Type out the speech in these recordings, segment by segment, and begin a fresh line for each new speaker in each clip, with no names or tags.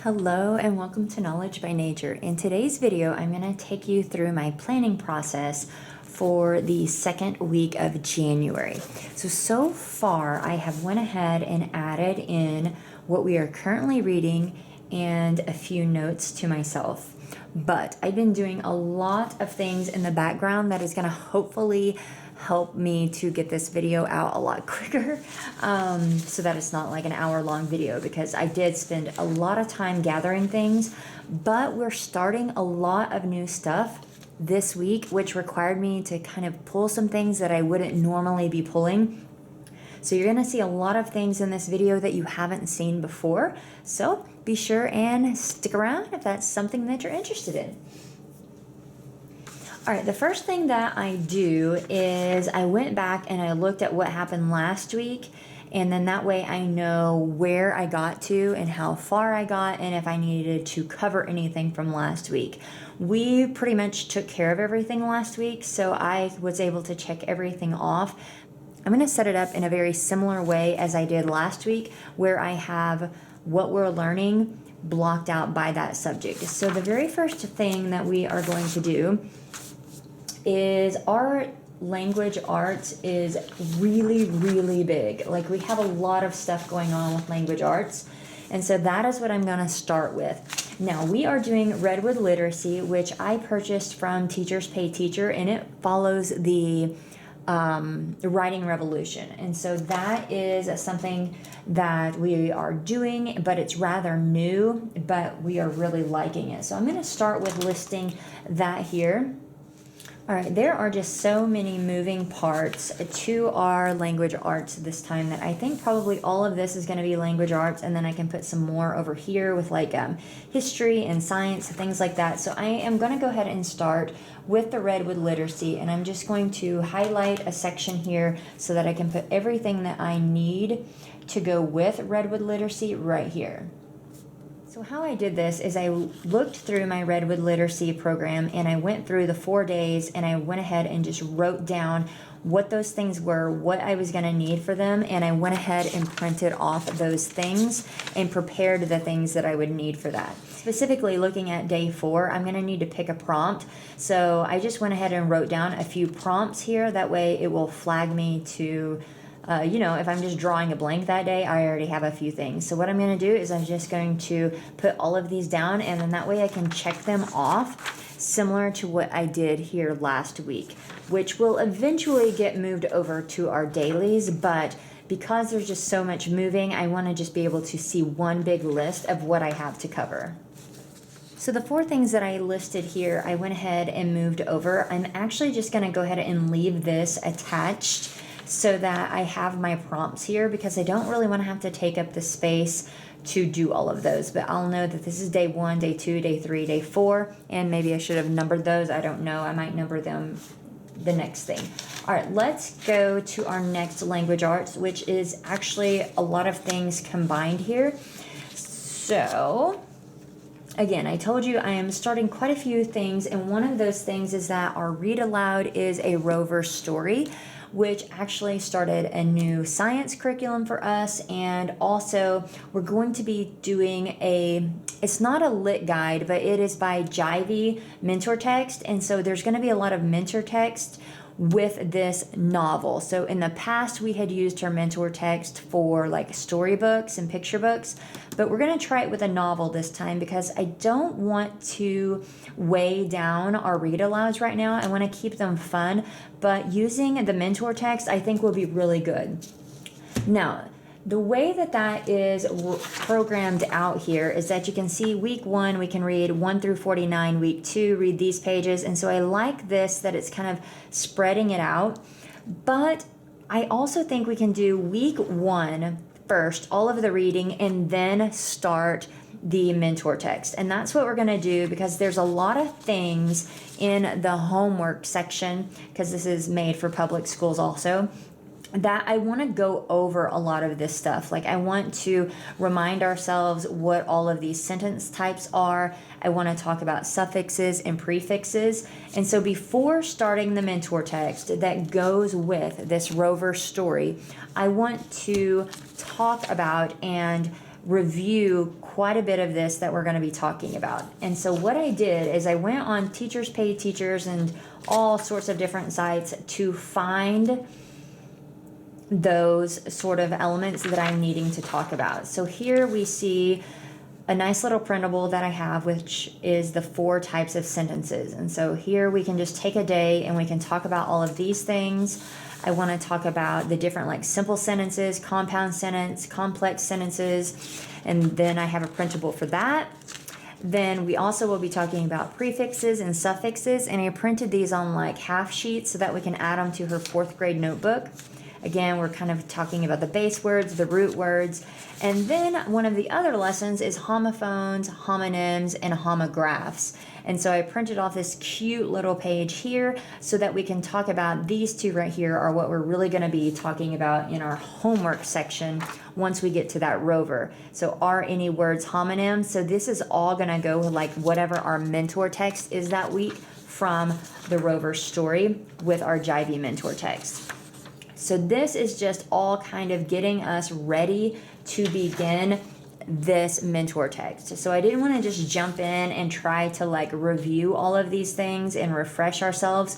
Hello and welcome to Knowledge by Nature. In today's video, I'm going to take you through my planning process for the second week of January. So far I have went ahead and added in what we are currently reading and a few notes to myself. But I've been doing a lot of things in the background that is going to hopefully help me to get this video out a lot quicker, so that it's not like an hour-long video, because I did spend a lot of time gathering things, but we're starting a lot of new stuff this week, which required me to kind of pull some things that I wouldn't normally be pulling. So you're going to see a lot of things in this video that you haven't seen before, so be sure and stick around if that's something that you're interested in. All right, the first thing that I do is I went back and I looked at what happened last week, and then that way I know where I got to and how far I got and if I needed to cover anything from last week. We pretty much took care of everything last week, so I was able to check everything off. I'm going to set it up in a very similar way as I did last week, where I have what we're learning blocked out by that subject. So the very first thing that we are going to do is our language arts is really big. Like, we have a lot of stuff going on with language arts, and so that is what I'm going to start with. Now, we are doing Redwood Literacy, which I purchased from Teachers Pay Teacher, and it follows the writing revolution, and so that is something that we are doing, but it's rather new, but we are really liking it. So I'm going to start with listing that here. All right, there are just so many moving parts to our language arts this time that I think probably all of this is going to be language arts, and then I can put some more over here with like history and science and things like that. So I am going to go ahead and start with the Redwood Literacy, and I'm just going to highlight a section here so that I can put everything that I need to go with Redwood Literacy right here. So how I did this is I looked through my Redwood Literacy program, and I went through the 4 days, and I went ahead and just wrote down what those things were, what I was going to need for them, and I went ahead and printed off those things and prepared the things that I would need for that. Specifically looking at day 4, I'm going to need to pick a prompt. So I just went ahead and wrote down a few prompts here. That way it will flag me to if I'm just drawing a blank that day, I already have a few things. So what I'm going to do is I'm just going to put all of these down, and then that way I can check them off, similar to what I did here last week, which will eventually get moved over to our dailies. But because there's just so much moving, I want to just be able to see one big list of what I have to cover. So the 4 things that I listed here, I went ahead and moved over. I'm actually just going to go ahead and leave this attached so that I have my prompts here, because I don't really want to have to take up the space to do all of those. But I'll know that this is day 1, day 2, day 3, day 4, and maybe I should have numbered those. I don't know. I might number them the next thing. All right, let's go to our next language arts, which is actually a lot of things combined here. So again, I told you I am starting quite a few things, and one of those things is that our read aloud is a Rover story, which actually started a new science curriculum for us. And also we're going to be doing it's not a lit guide, but it is by Jivey mentor text. And so there's going to be a lot of mentor text with this novel. So in the past, we had used her mentor text for like storybooks and picture books, but we're going to try it with a novel this time, because I don't want to weigh down our read alouds right now. I want to keep them fun, but using the mentor text I think will be really good. Now, the way that is programmed out here is that you can see week 1 we can read 1 through 49, week 2 read these pages, and so I like this that it's kind of spreading it out. But I also think we can do week 1 first, all of the reading, and then start the mentor text. And that's what we're going to do, because there's a lot of things in the homework section, because this is made for public schools also, that I want to go over a lot of this stuff. Like, I want to remind ourselves what all of these sentence types are. I want to talk about suffixes and prefixes. And so before starting the mentor text that goes with this Rover story, I want to talk about and review quite a bit of this that we're going to be talking about. And so what I did is I went on Teachers Pay Teachers and all sorts of different sites to find those sort of elements that I'm needing to talk about. So here we see a nice little printable that I have, which is the 4 types of sentences. And so here we can just take a day and we can talk about all of these things. I want to talk about the different like simple sentences, compound sentence, complex sentences, and then I have a printable for that. Then we also will be talking about prefixes and suffixes, and I printed these on like half sheets so that we can add them to her 4th grade notebook. Again, we're kind of talking about the base words, the root words. And then one of the other lessons is homophones, homonyms, and homographs. And so I printed off this cute little page here so that we can talk about these 2 right here are what we're really going to be talking about in our homework section once we get to that Rover. So are any words homonyms? So this is all going to go like whatever our mentor text is that week from the Rover story with our Jivey mentor text. So this is just all kind of getting us ready to begin this mentor text. So I didn't want to just jump in and try to like review all of these things and refresh ourselves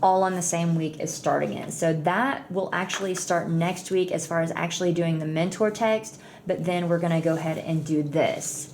all on the same week as starting it. So that will actually start next week as far as actually doing the mentor text, but then we're going to go ahead and do this.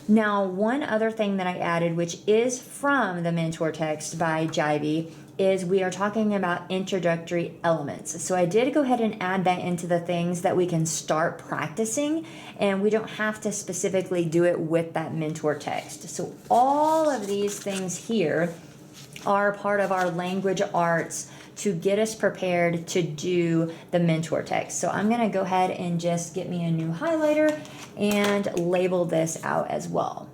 Now, one other thing that I added, which is from the mentor text by Jivey, is we are talking about introductory elements. So I did go ahead and add that into the things that we can start practicing, and we don't have to specifically do it with that mentor text. So all of these things here are part of our language arts to get us prepared to do the mentor text. So I'm going to go ahead and just get me a new highlighter and label this out as well.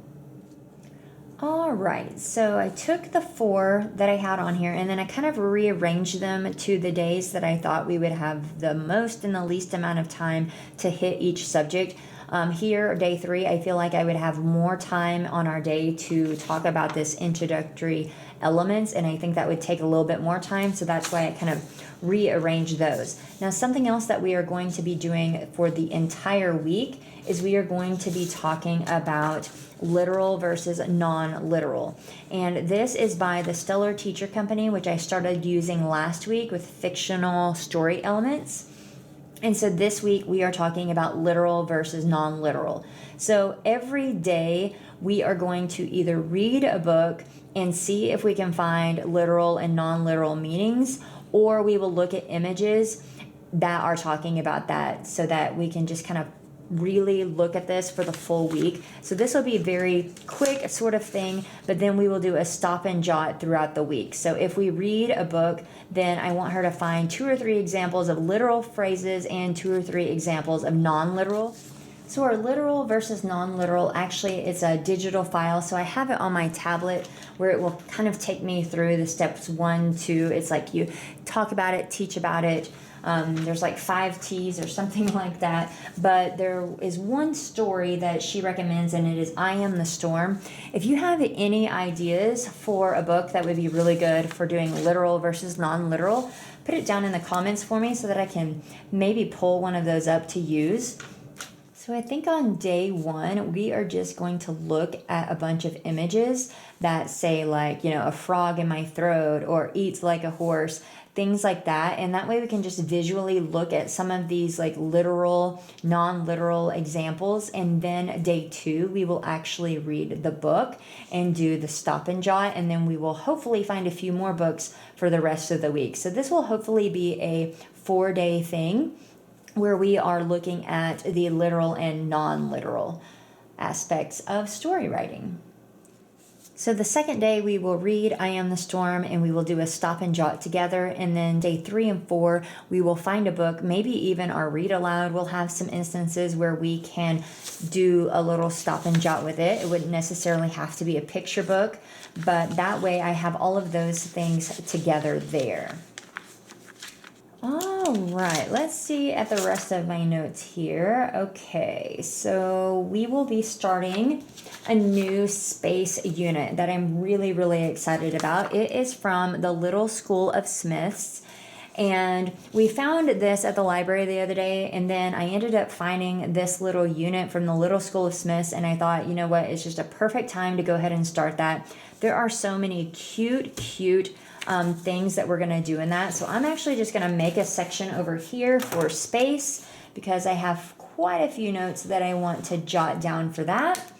All right, so I took the 4 that I had on here and then I kind of rearranged them to the days that I thought we would have the most and the least amount of time to hit each subject. Here, day 3, I feel like I would have more time on our day to talk about this introductory elements, and I think that would take a little bit more time, so that's why I kind of rearranged those. Now, something else that we are going to be doing for the entire week is we are going to be talking about literal versus non-literal. And this is by the Stellar Teacher Company, which I started using last week with fictional story elements. And so this week we are talking about literal versus non-literal. So every day we are going to either read a book and see if we can find literal and non-literal meanings, or we will look at images that are talking about that so that we can just kind of really look at this for the full week. So this will be a very quick sort of thing, but then we will do a stop and jot throughout the week. So if we read a book, then I want her to find 2 or 3 examples of literal phrases and 2 or 3 examples of non-literal. So our literal versus non-literal, actually it's a digital file, so I have it on my tablet where it will kind of take me through the steps 1, 2. It's like you talk about it, teach about it. There's like 5 T's or something like that. But there is one story that she recommends, and it is I Am the Storm. If you have any ideas for a book that would be really good for doing literal versus non-literal, put it down in the comments for me so that I can maybe pull one of those up to use. So I think on day 1, we are just going to look at a bunch of images that say like, a frog in my throat or eats like a horse, things like that. And that way we can just visually look at some of these like literal, non-literal examples. And then day 2, we will actually read the book and do the stop and jot. And then we will hopefully find a few more books for the rest of the week. So this will hopefully be a 4-day thing where we are looking at the literal and non-literal aspects of story writing. So the second day we will read I Am the Storm and we will do a stop and jot together. And then day 3 and 4, we will find a book, maybe even our read aloud. We'll have some instances where we can do a little stop and jot with it. It wouldn't necessarily have to be a picture book, but that way I have all of those things together there. All right, let's see at the rest of my notes here. Okay, so we will be starting a new space unit that I'm really, really excited about. It is from the Little School of Smiths, And we found this at the library the other day, and then I ended up finding this little unit from the Little School of Smiths, and I thought, you know what, it's just a perfect time to go ahead and start that. There are so many cute things that we're going to do in that. So I'm actually just going to make a section over here for space, because I have quite a few notes that I want to jot down for that.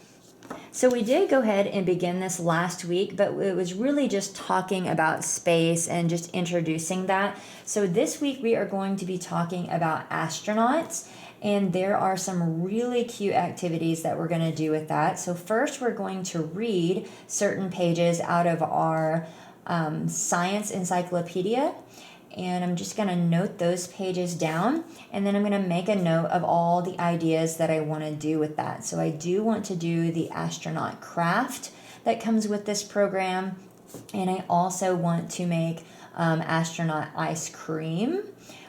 So we did go ahead and begin this last week, but it was really just talking about space and just introducing that. So this week we are going to be talking about astronauts, and there are some really cute activities that we're going to do with that. So first we're going to read certain pages out of our science encyclopedia, and I'm just going to note those pages down, and then I'm going to make a note of all the ideas that I want to do with that. So I do want to do the astronaut craft that comes with this program, and I also want to make astronaut ice cream,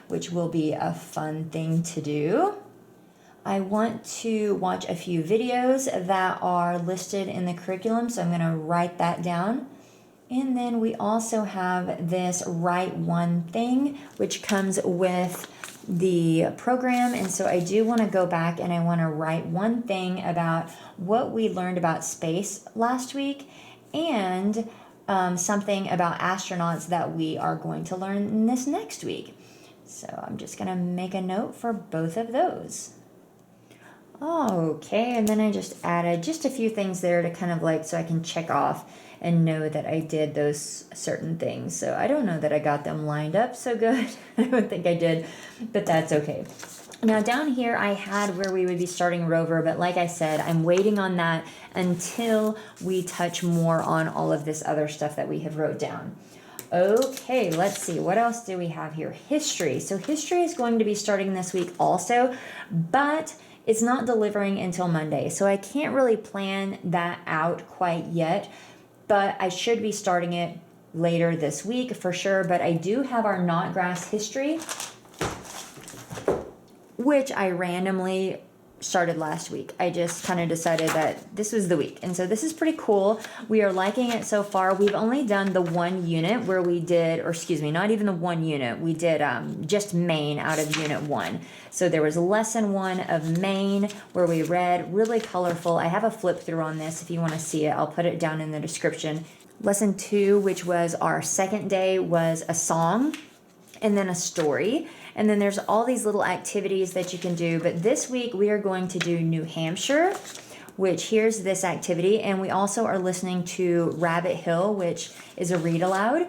which will be a fun thing to do. I want to watch a few videos that are listed in the curriculum, so I'm going to write that down. And then we also have this write one thing, which comes with the program. And so I do want to go back and I want to write one thing about what we learned about space last week, and something about astronauts that we are going to learn in this next week. So I'm just going to make a note for both of those. Okay, and then I just added just a few things there to kind of like, so I can check off and know that I did those certain things. So I don't know that I got them lined up so good. I don't think I did, but that's okay. Now down here I had where we would be starting Rover, but like I said, I'm waiting on that until we touch more on all of this other stuff that we have wrote down. Okay, let's see. What else do we have here? History. So history is going to be starting this week also, but it's not delivering until Monday. So I can't really plan that out quite yet, but I should be starting it later this week for sure. But I do have our knot grass history, which I randomly started last week. I just kind of decided that this was the week. And so this is pretty cool. We are liking it so far. We've only done the one unit where we did, or excuse me, not even the one unit. We did just Maine out of unit 1. So there was lesson 1 of Maine where we read, really colorful. I have a flip through on this if you want to see it. I'll put it down in the description. Lesson 2, which was our second day, was a song and then a story. And then there's all these little activities that you can do. But this week we are going to do New Hampshire, which here's this activity. And we also are listening to Rabbit Hill, which is a read aloud.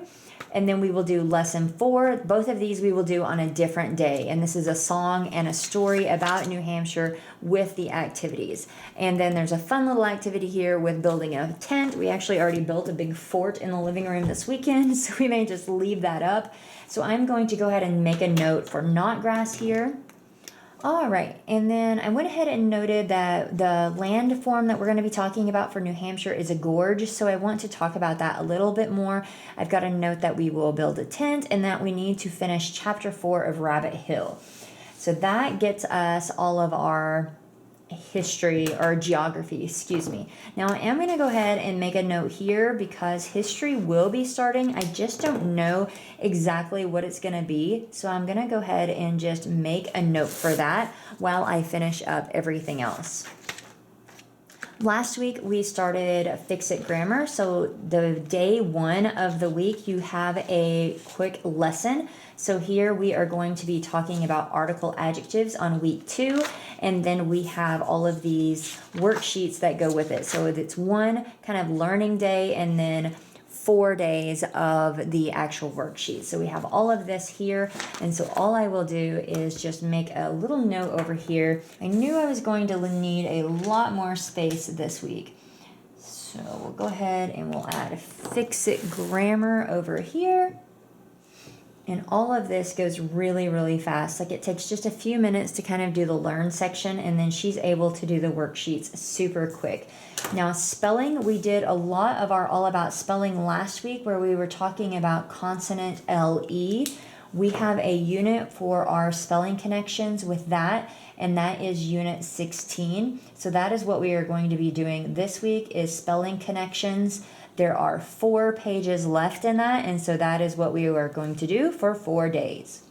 And then we will do lesson 4. Both of these we will do on a different day. And this is a song and a story about New Hampshire with the activities. And then there's a fun little activity here with building a tent. We actually already built a big fort in the living room this weekend, so we may just leave that up. So I'm going to go ahead and make a note for knot grass here. All right, and then I went ahead and noted that the landform that we're going to be talking about for New Hampshire is a gorge, so I want to talk about that a little bit more. I've got a note that we will build a tent and that we need to finish chapter 4 of Rabbit Hill. So that gets us all of our history or geography, excuse me. Now I am going to go ahead and make a note here because history will be starting. I just don't know exactly what it's going to be. So I'm going to go ahead and just make a note for that while I finish up everything else. Last week we started Fix It Grammar. So the day 1 of the week you have a quick lesson. So here we are going to be talking about article adjectives on week 2, and then we have all of these worksheets that go with it. So it's one kind of learning day and then 4 days of the actual worksheet. So we have all of this here, and so all I will do is just make a little note over here. I knew I was going to need a lot more space this week. So we'll go ahead and we'll add Fix It Grammar over here. And all of this goes really, really fast. Like it takes just a few minutes to kind of do the learn section, and then she's able to do the worksheets super quick. Now spelling, we did a lot of our All About Spelling last week where we were talking about consonant LE. We have a unit for our spelling connections with that, and that is unit 16. So that is what we are going to be doing this week, is spelling connections. There are 4 pages left in that, and so that is what we are going to do for 4 days.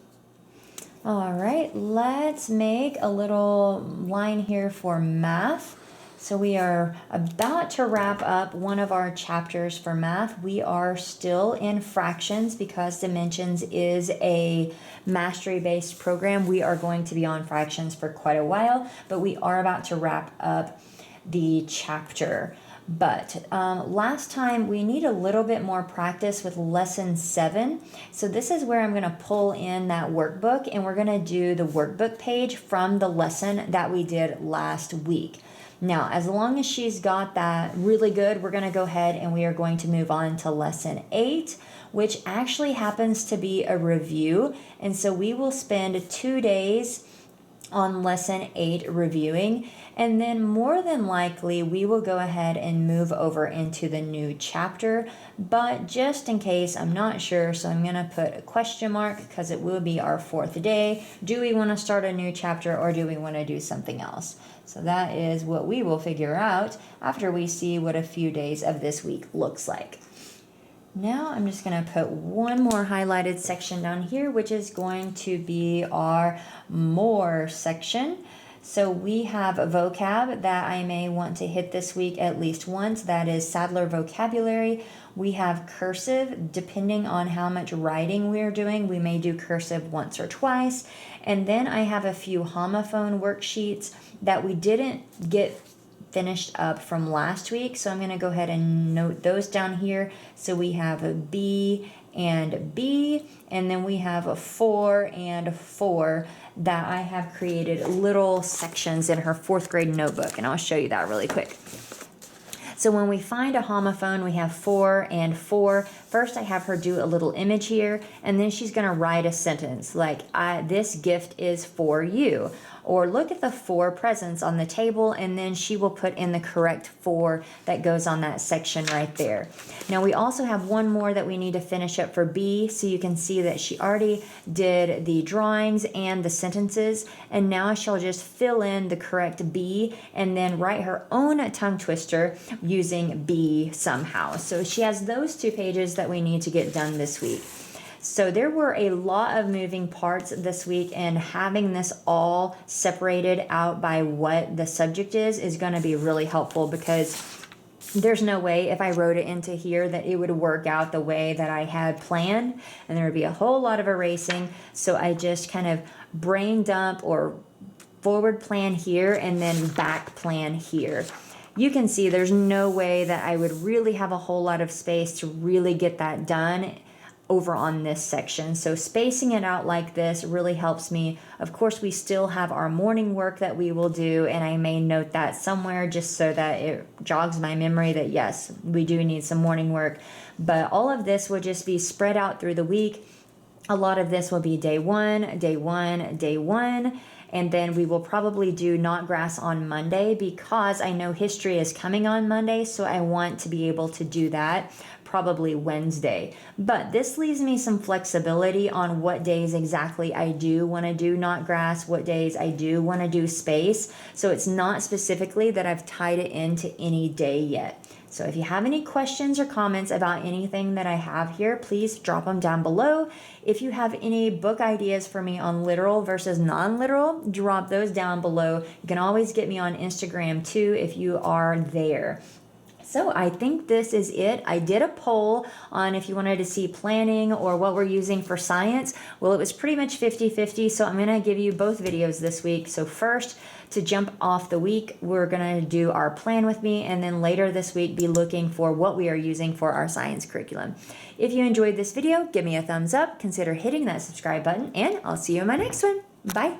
All right, let's make a little line here for math. So we are about to wrap up one of our chapters for math. We are still in fractions because Dimensions is a mastery-based program. We are going to be on fractions for quite a while, but we are about to wrap up the chapter. But last time we need a little bit more practice with lesson 7. So this is where I'm going to pull in that workbook, and we're going to do the workbook page from the lesson that we did last week. Now, as long as she's got that really good, we're going to go ahead and we are going to move on to lesson 8, which actually happens to be a review. And so we will spend 2 days on lesson 8 reviewing, and then more than likely we will go ahead and move over into the new chapter, but just in case, I'm not sure, so I'm going to put a question mark because it will be our 4th day. Do we want to start a new chapter or do we want to do something else? So that is what we will figure out after we see what a few days of this week looks like. Now I'm just going to put one more highlighted section down here, which is going to be our more section. So we have a vocab that I may want to hit this week at least once. That is Sadler vocabulary. We have cursive. Depending on how much writing we're doing, we may do cursive once or twice. And then I have a few homophone worksheets that we didn't get finished up from last week, so I'm going to go ahead and note those down here. So we have a B and B, and then we have a 4 and 4 that I have created little sections in her 4th grade notebook, and I'll show you that really quick. So when we find a homophone, we have 4 and 4. First, I have her do a little image here, and then she's going to write a sentence like, this gift is for you. Or look at the 4 presents on the table, and then she will put in the correct 4 that goes on that section right there. Now we also have one more that we need to finish up for B, so you can see that she already did the drawings and the sentences, and now she'll just fill in the correct B and then write her own tongue twister using B somehow. So she has those 2 pages that we need to get done this week. So there were a lot of moving parts this week, and having this all separated out by what the subject is going to be really helpful, because there's no way if I wrote it into here that it would work out the way that I had planned, and there would be a whole lot of erasing. So I just kind of brain dump or forward plan here and then back plan here. You can see there's no way that I would really have a whole lot of space to really get that done over on this section. So spacing it out like this really helps me. Of course, we still have our morning work that we will do, and I may note that somewhere just so that it jogs my memory that yes, we do need some morning work. But all of this will just be spread out through the week. A lot of this will be day 1, day 1, day 1. And then we will probably do Not Grass on Monday, because I know history is coming on Monday, so I want to be able to do that probably Wednesday. But this leaves me some flexibility on what days exactly I do want to do Not Grass, what days I do want to do space. So it's not specifically that I've tied it into any day yet. So if you have any questions or comments about anything that I have here, please drop them down below. If you have any book ideas for me on literal versus non-literal, drop those down below. You can always get me on Instagram too if you are there. So I think this is it. I did a poll on if you wanted to see planning or what we're using for science. Well, it was pretty much 50-50, so I'm going to give you both videos this week. So first, to jump off the week, we're going to do our plan with me, and then later this week be looking for what we are using for our science curriculum. If you enjoyed this video, give me a thumbs up, consider hitting that subscribe button, and I'll see you in my next one. Bye.